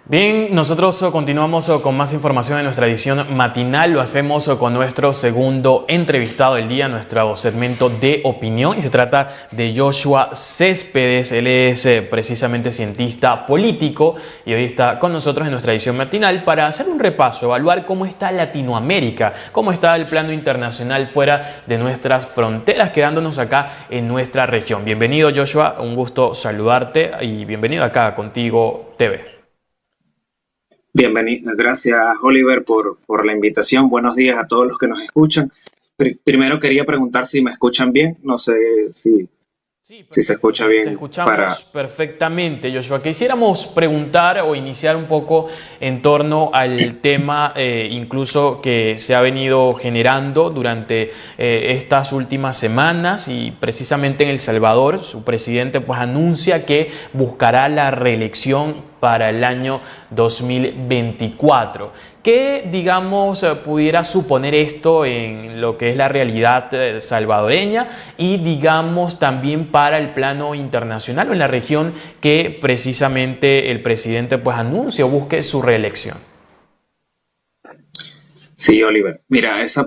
Bien, nosotros continuamos con más información en nuestra edición matinal. Lo hacemos con nuestro segundo entrevistado del día, nuestro segmento de opinión. Y se trata de Joshua Céspedes. Él es precisamente cientista político y hoy está con nosotros en nuestra edición matinal para hacer un repaso, evaluar cómo está Latinoamérica, cómo está el plano internacional fuera de nuestras fronteras, quedándonos acá en nuestra región. Bienvenido, Joshua. Un gusto saludarte y bienvenido acá a Contigo TV. Bienvenido, gracias Oliver por la invitación. Buenos días a todos los que nos escuchan. Primero quería preguntar si me escuchan bien. No sé Sí, si se escucha te bien para... escuchamos perfectamente, Joshua. Quisiéramos preguntar o iniciar un poco en torno al tema incluso que se ha venido generando durante estas últimas semanas y precisamente en El Salvador, su presidente pues anuncia que buscará la reelección para el año 2024. ¿Qué, digamos, pudiera suponer esto en lo que es la realidad salvadoreña y, digamos, también para el plano internacional o en la región que precisamente el presidente pues anuncia o busque su reelección? Sí, Oliver. Mira, esa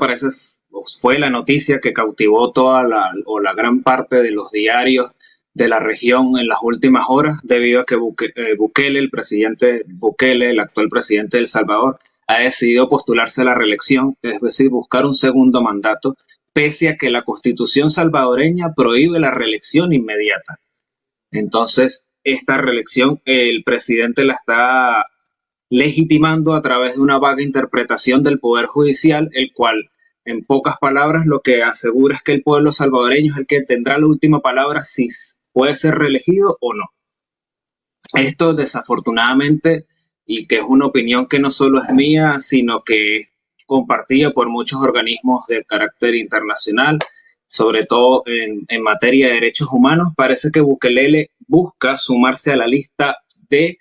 fue la noticia que cautivó la gran parte de los diarios de la región en las últimas horas, debido a que Bukele, el presidente Bukele, el actual presidente de El Salvador, ha decidido postularse a la reelección, es decir, buscar un segundo mandato, pese a que la constitución salvadoreña prohíbe la reelección inmediata. Entonces, esta reelección, el presidente la está legitimando a través de una vaga interpretación del Poder Judicial, el cual, en pocas palabras, lo que asegura es que el pueblo salvadoreño es el que tendrá la última palabra si puede ser reelegido o no. Esto, desafortunadamente, y que es una opinión que no solo es mía, sino que es compartida por muchos organismos de carácter internacional, sobre todo en materia de derechos humanos, parece que Bukele busca sumarse a la lista de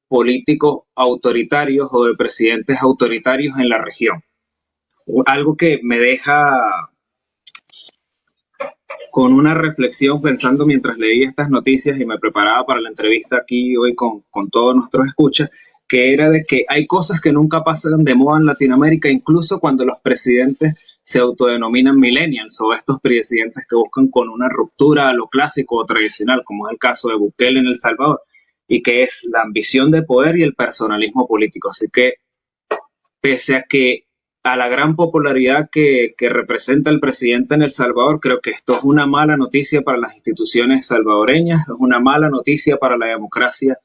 políticos autoritarios o de presidentes autoritarios en la región. Algo que me deja con una reflexión pensando mientras leía estas noticias y me preparaba para la entrevista aquí hoy con todos nuestros escuchas, que era de que hay cosas que nunca pasan de moda en Latinoamérica, incluso cuando los presidentes se autodenominan millennials o estos presidentes que buscan con una ruptura a lo clásico o tradicional, como es el caso de Bukele en El Salvador, y que es la ambición de poder y el personalismo político. Así que, pese a que a la gran popularidad que representa el presidente en El Salvador, creo que esto es una mala noticia para las instituciones salvadoreñas, es una mala noticia para la democracia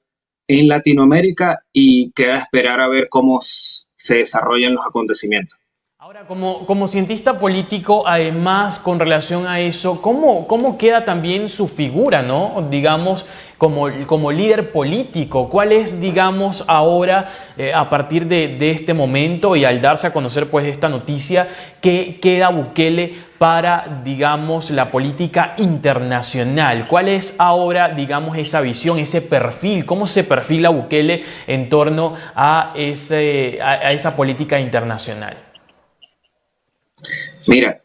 en Latinoamérica y queda esperar a ver cómo se desarrollan los acontecimientos. Ahora, como cientista político, además, con relación a eso, ¿cómo queda también su figura, ¿no? Digamos, como líder político? ¿Cuál es, digamos, ahora, a partir de este momento y al darse a conocer, pues, esta noticia, qué queda Bukele para, digamos, la política internacional? ¿Cuál es ahora, digamos, esa visión, ese perfil? ¿Cómo se perfila Bukele en torno a esa política internacional? Mira,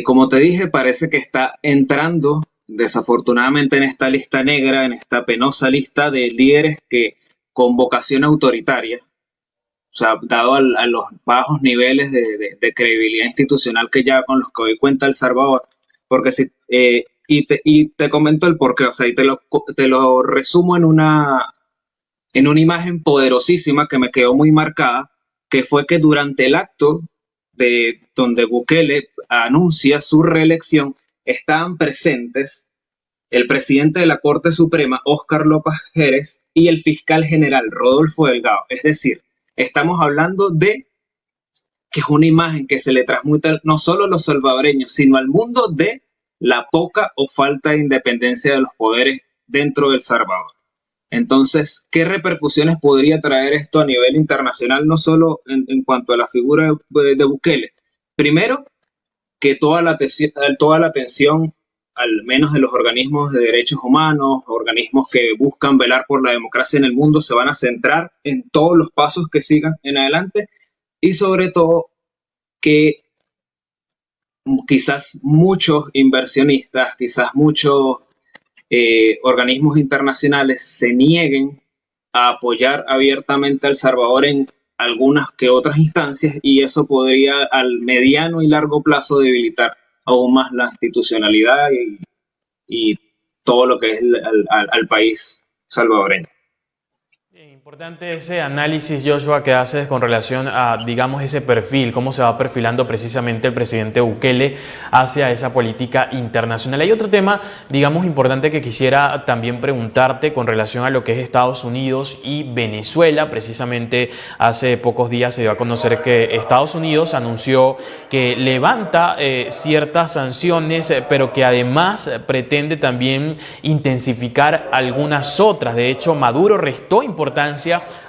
como te dije, parece que está entrando desafortunadamente en esta lista negra, en esta penosa lista de líderes que con vocación autoritaria, o sea, dado a los bajos niveles de credibilidad institucional que ya con los que hoy cuenta El Salvador, porque y te comento el porqué, o sea, y te lo resumo en una imagen poderosísima que me quedó muy marcada, que fue que durante el acto de donde Bukele anuncia su reelección, estaban presentes el presidente de la Corte Suprema, Óscar López Jerez, y el fiscal general, Rodolfo Delgado. Es decir, estamos hablando de que es una imagen que se le transmuta no solo a los salvadoreños, sino al mundo de la poca o falta de independencia de los poderes dentro del Salvador. Entonces, ¿qué repercusiones podría traer esto a nivel internacional, no solo en cuanto a la figura de Bukele? Primero, que toda la atención, al menos de los organismos de derechos humanos, organismos que buscan velar por la democracia en el mundo, se van a centrar en todos los pasos que sigan en adelante y sobre todo que quizás muchos inversionistas, quizás muchos organismos internacionales se nieguen a apoyar abiertamente a El Salvador en algunas que otras instancias, y eso podría al mediano y largo plazo debilitar aún más la institucionalidad y todo lo que es al país salvadoreño. Importante ese análisis, Joshua, que haces con relación a, digamos, ese perfil, cómo se va perfilando precisamente el presidente Bukele hacia esa política internacional. Hay otro tema, digamos, importante que quisiera también preguntarte con relación a lo que es Estados Unidos y Venezuela. Precisamente hace pocos días se dio a conocer que Estados Unidos anunció que levanta ciertas sanciones, pero que además pretende también intensificar algunas otras. De hecho, Maduro restó importancia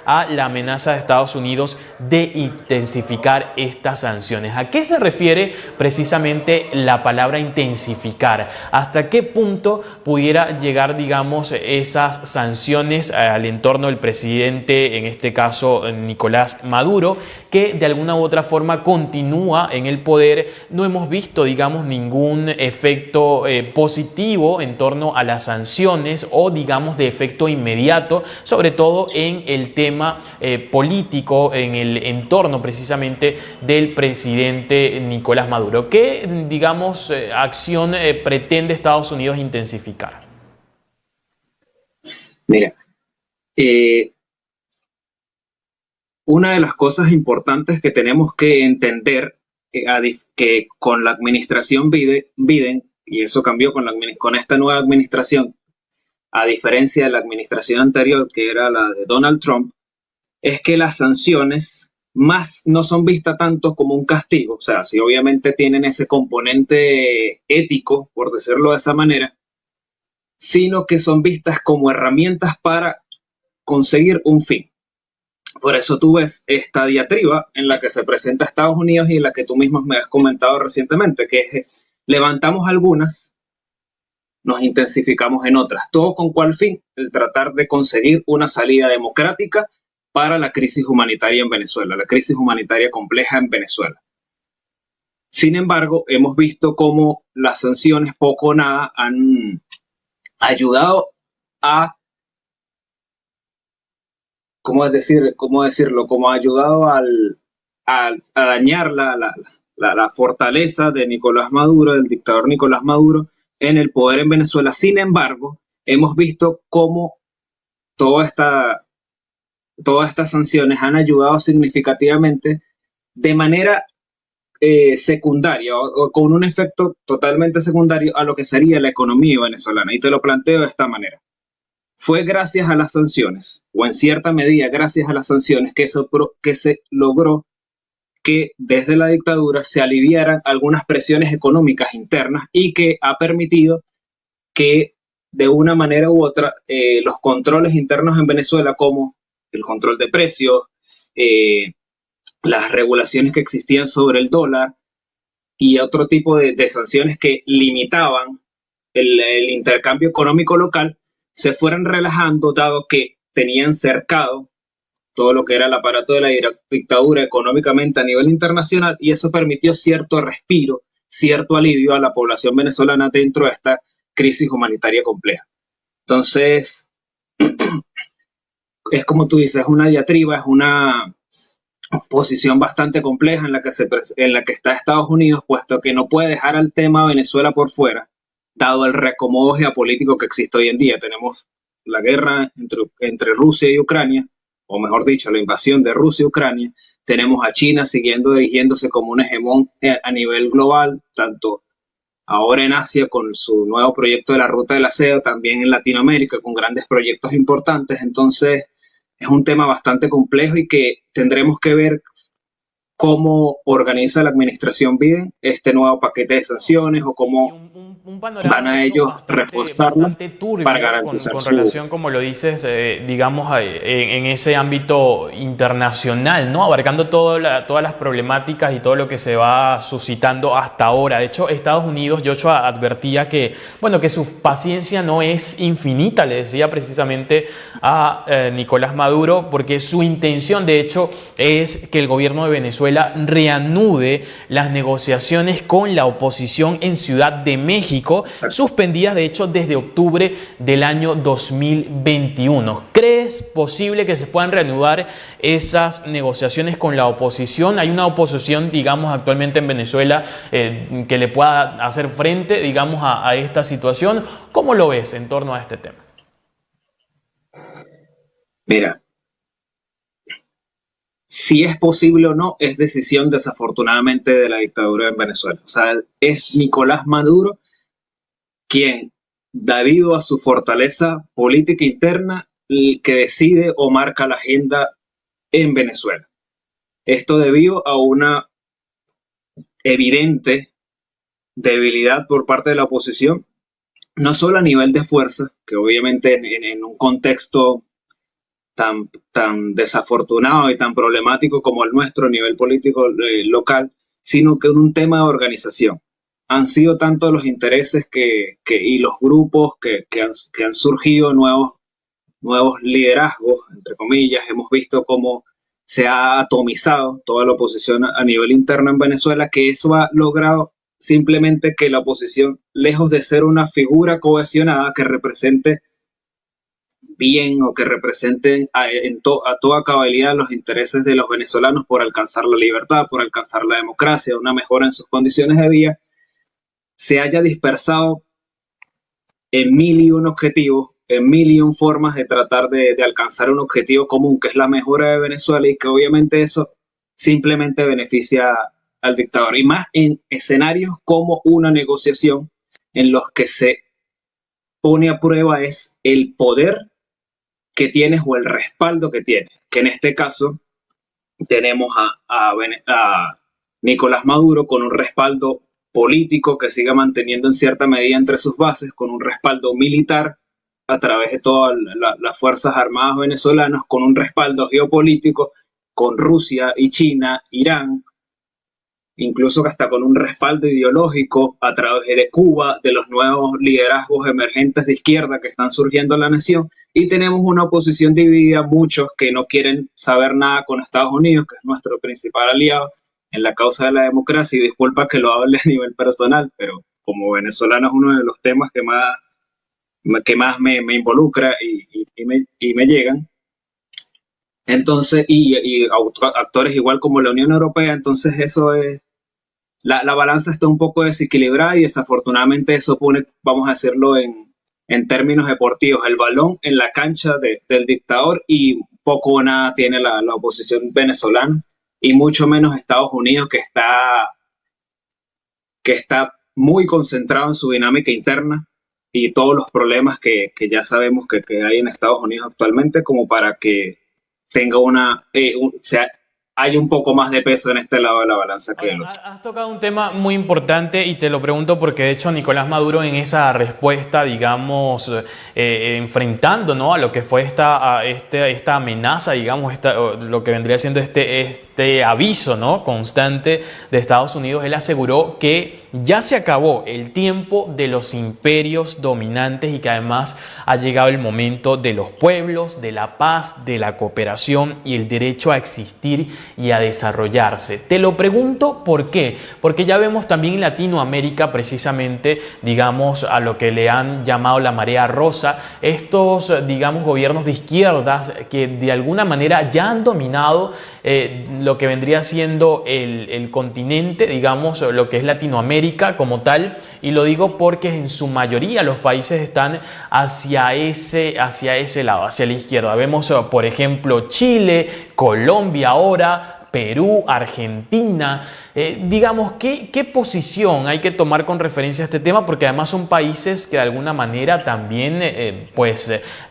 a la amenaza de Estados Unidos de intensificar estas sanciones. ¿A qué se refiere precisamente la palabra intensificar? ¿Hasta qué punto pudiera llegar, digamos, esas sanciones al entorno del presidente, en este caso Nicolás Maduro, que de alguna u otra forma continúa en el poder? No hemos visto, digamos, ningún efecto positivo en torno a las sanciones o, digamos, de efecto inmediato, sobre todo en el tema político, en el entorno precisamente del presidente Nicolás Maduro. ¿Qué, digamos, acción pretende Estados Unidos intensificar? Mira, una de las cosas importantes que tenemos que entender que con la administración Biden, y eso cambió con esta nueva administración, a diferencia de la administración anterior, que era la de Donald Trump, es que las sanciones más no son vistas tanto como un castigo. O sea, sí, obviamente tienen ese componente ético, por decirlo de esa manera, sino que son vistas como herramientas para conseguir un fin. Por eso tú ves esta diatriba en la que se presenta Estados Unidos y en la que tú mismo me has comentado recientemente, que es levantamos algunas, nos intensificamos en otras. ¿Todo con cuál fin? El tratar de conseguir una salida democrática para la crisis humanitaria en Venezuela, la crisis humanitaria compleja en Venezuela. Sin embargo, hemos visto cómo las sanciones poco o nada han ayudado a, ¿cómo decirlo? Como ha ayudado a dañar la fortaleza de Nicolás Maduro, del dictador Nicolás Maduro, en el poder en Venezuela. Sin embargo, hemos visto cómo todas estas sanciones han ayudado significativamente de manera secundaria o con un efecto totalmente secundario a lo que sería la economía venezolana. Y te lo planteo de esta manera. Fue gracias a las sanciones, o en cierta medida gracias a las sanciones, que se logró que desde la dictadura se aliviaran algunas presiones económicas internas y que ha permitido que de una manera u otra los controles internos en Venezuela, como el control de precios, las regulaciones que existían sobre el dólar y otro tipo de sanciones que limitaban el intercambio económico local, se fueran relajando, dado que tenían cercado todo lo que era el aparato de la dictadura económicamente a nivel internacional, y eso permitió cierto respiro, cierto alivio a la población venezolana dentro de esta crisis humanitaria compleja. Entonces, es como tú dices, es una diatriba, es una posición bastante compleja en la que está Estados Unidos, puesto que no puede dejar al tema Venezuela por fuera, dado el reacomodo geopolítico que existe hoy en día. Tenemos la guerra entre Rusia y Ucrania, o mejor dicho, la invasión de Rusia y Ucrania. Tenemos a China dirigiéndose como un hegemón a nivel global, tanto ahora en Asia con su nuevo proyecto de la Ruta de la Seda, también en Latinoamérica con grandes proyectos importantes. Entonces es un tema bastante complejo y que tendremos que ver cómo organiza la administración Biden este nuevo paquete de sanciones o cómo van a ellos reforzarlo para garantizar con relación, como lo dices, digamos, en ese ámbito internacional, ¿no? Abarcando todas las problemáticas y todo lo que se va suscitando hasta ahora. De hecho, Estados Unidos, Joshua, advertía que, bueno, que su paciencia no es infinita, le decía precisamente a Nicolás Maduro, porque su intención, de hecho, es que el gobierno de Venezuela Venezuela reanude las negociaciones con la oposición en Ciudad de México, suspendidas de hecho desde octubre del año 2021. ¿Crees posible que se puedan reanudar esas negociaciones con la oposición? Hay una oposición, digamos, actualmente en Venezuela que le pueda hacer frente, digamos, a esta situación. ¿Cómo lo ves en torno a este tema? Mira, si es posible o no, es decisión desafortunadamente de la dictadura en Venezuela. O sea, es Nicolás Maduro quien, debido a su fortaleza política interna, el que decide o marca la agenda en Venezuela. Esto debido a una evidente debilidad por parte de la oposición, no solo a nivel de fuerza, que obviamente en un contexto tan desafortunado y tan problemático como el nuestro a nivel político local, sino que en un tema de organización. Han sido tantos los intereses y los grupos que han surgido nuevos liderazgos, entre comillas. Hemos visto cómo se ha atomizado toda la oposición a nivel interno en Venezuela, que eso ha logrado simplemente que la oposición, lejos de ser una figura cohesionada que represente bien o que represente a toda cabalidad los intereses de los venezolanos por alcanzar la libertad, por alcanzar la democracia, una mejora en sus condiciones de vida, se haya dispersado en mil y un objetivos, en mil y un formas de tratar de alcanzar un objetivo común, que es la mejora de Venezuela, y que obviamente eso simplemente beneficia al dictador. Y más en escenarios como una negociación en los que se pone a prueba es el poder que tienes o el respaldo que tienes, que en este caso tenemos a Nicolás Maduro con un respaldo político que sigue manteniendo en cierta medida entre sus bases, con un respaldo militar a través de todas las Fuerzas Armadas venezolanas, con un respaldo geopolítico con Rusia y China, Irán, incluso hasta con un respaldo ideológico a través de Cuba, de los nuevos liderazgos emergentes de izquierda que están surgiendo en la nación, y tenemos una oposición dividida, muchos que no quieren saber nada con Estados Unidos, que es nuestro principal aliado en la causa de la democracia, y disculpa que lo hable a nivel personal, pero como venezolano es uno de los temas que más me involucra y me llegan. Entonces, y actores igual como la Unión Europea, entonces eso es, la balanza está un poco desequilibrada y desafortunadamente eso pone, vamos a decirlo en términos deportivos, el balón en la cancha del dictador, y poco o nada tiene la oposición venezolana, y mucho menos Estados Unidos, que está muy concentrado en su dinámica interna y todos los problemas que ya sabemos que hay en Estados Unidos actualmente, como para que tenga hay un poco más de peso en este lado de la balanza que en el otro. Has tocado un tema muy importante y te lo pregunto porque de hecho Nicolás Maduro en esa respuesta, digamos, enfrentando, ¿no?, a lo que fue esta amenaza, digamos, lo que vendría siendo este aviso, ¿no?, constante de Estados Unidos, él aseguró que ya se acabó el tiempo de los imperios dominantes y que además ha llegado el momento de los pueblos, de la paz, de la cooperación y el derecho a existir y a desarrollarse. Te lo pregunto ¿por qué? Porque ya vemos también en Latinoamérica precisamente, digamos, a lo que le han llamado la marea rosa, estos, digamos, gobiernos de izquierdas que de alguna manera ya han dominado lo que vendría siendo el continente, digamos, lo que es Latinoamérica como tal, y lo digo porque en su mayoría los países están hacia ese lado, hacia la izquierda. Vemos, por ejemplo, Chile, Colombia ahora, Perú, Argentina. Digamos, ¿qué posición hay que tomar con referencia a este tema? Porque además son países que de alguna manera también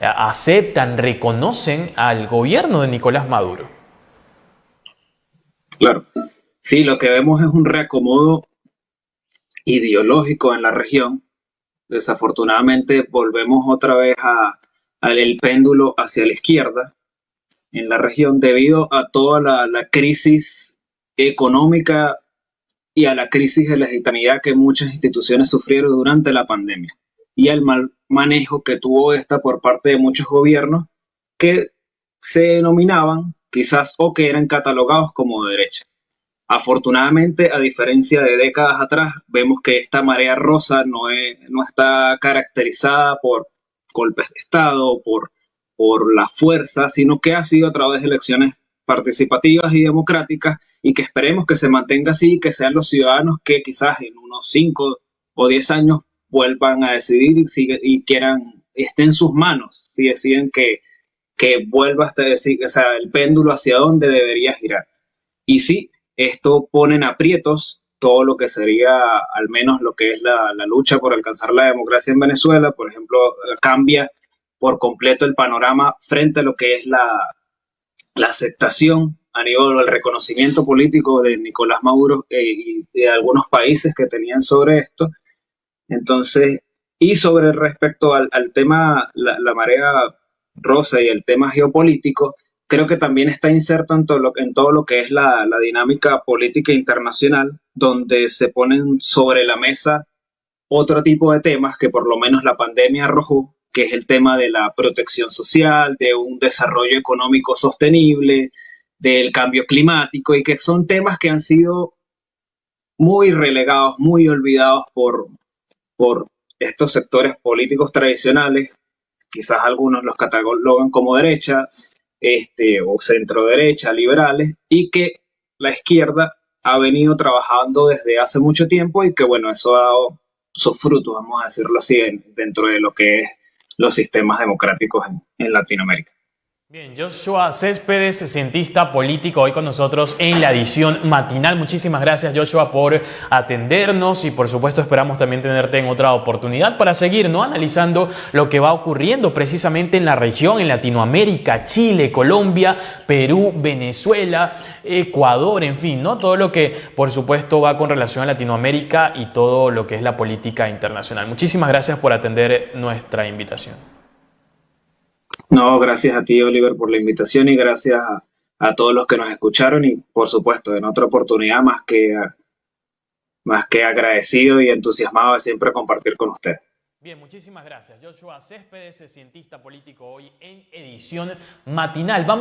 aceptan, reconocen al gobierno de Nicolás Maduro. Claro, sí, lo que vemos es un reacomodo ideológico en la región. Desafortunadamente volvemos otra vez al péndulo hacia la izquierda en la región debido a toda la crisis económica y a la crisis de legitimidad que muchas instituciones sufrieron durante la pandemia, y al mal manejo que tuvo esta por parte de muchos gobiernos que se denominaban quizás o que eran catalogados como de derecha. Afortunadamente, a diferencia de décadas atrás, vemos que esta marea rosa no está caracterizada por golpes de Estado, por la fuerza, sino que ha sido a través de elecciones participativas y democráticas y que esperemos que se mantenga así y que sean los ciudadanos que quizás en unos 5 o 10 años vuelvan a decidir y quieran, esté en sus manos, si deciden que vuelva hasta decir, o sea, el péndulo hacia dónde debería girar. Y sí, esto pone en aprietos todo lo que sería al menos lo que es la lucha por alcanzar la democracia en Venezuela. Por ejemplo, cambia por completo el panorama frente a lo que es la aceptación a nivel del reconocimiento político de Nicolás Maduro y de algunos países que tenían sobre esto. Entonces, y sobre respecto al tema, la marea rosa y el tema geopolítico, creo que también está inserto en todo lo que es la dinámica política internacional, donde se ponen sobre la mesa otro tipo de temas que por lo menos la pandemia arrojó, que es el tema de la protección social, de un desarrollo económico sostenible, del cambio climático, y que son temas que han sido muy relegados, muy olvidados por estos sectores políticos tradicionales, quizás algunos los catalogan como derecha, o centro derecha, liberales, y que la izquierda ha venido trabajando desde hace mucho tiempo y que bueno, eso ha dado sus frutos, vamos a decirlo así, dentro de lo que es los sistemas democráticos en Latinoamérica. Bien, Joshua Céspedes, cientista político, hoy con nosotros en la edición matinal. Muchísimas gracias, Joshua, por atendernos y por supuesto esperamos también tenerte en otra oportunidad para seguir, ¿no?, analizando lo que va ocurriendo precisamente en la región, en Latinoamérica, Chile, Colombia, Perú, Venezuela, Ecuador, en fin, ¿no? Todo lo que por supuesto va con relación a Latinoamérica y todo lo que es la política internacional. Muchísimas gracias por atender nuestra invitación. No, gracias a ti, Oliver, por la invitación y gracias a todos los que nos escucharon y por supuesto en otra oportunidad más que agradecido y entusiasmado de siempre compartir con usted. Bien, muchísimas gracias. Joshua Céspedes, cientista político, hoy en edición matinal. Vamos